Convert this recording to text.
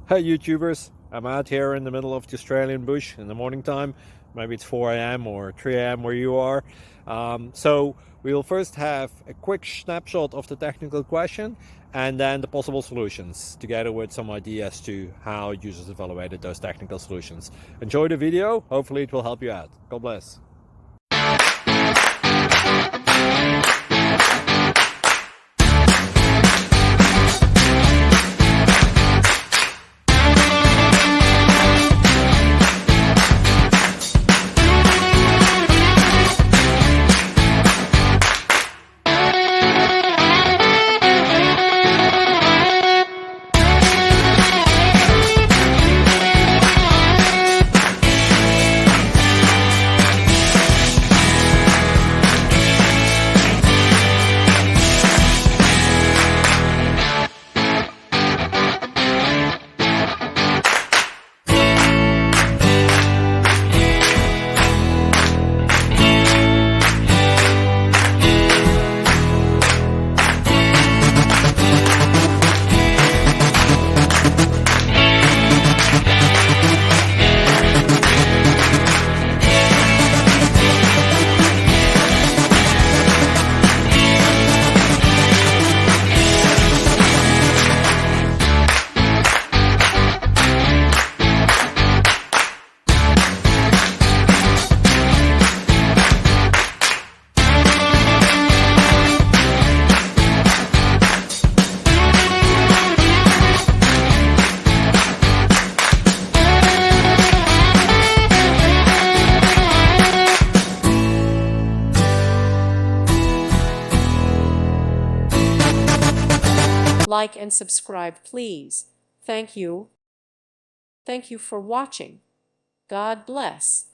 Hey YouTubers, I'm out here in the middle of the Australian bush in the morning time. Maybe it's 4 a.m. or 3 a.m. where you are. So we will first have a quick snapshot of the technical question and then the possible solutions, together with some ideas to how users evaluated those technical solutions. Enjoy the video, hopefully it will help you out. God bless. Like and subscribe, please. Thank you. Thank you for watching. God bless.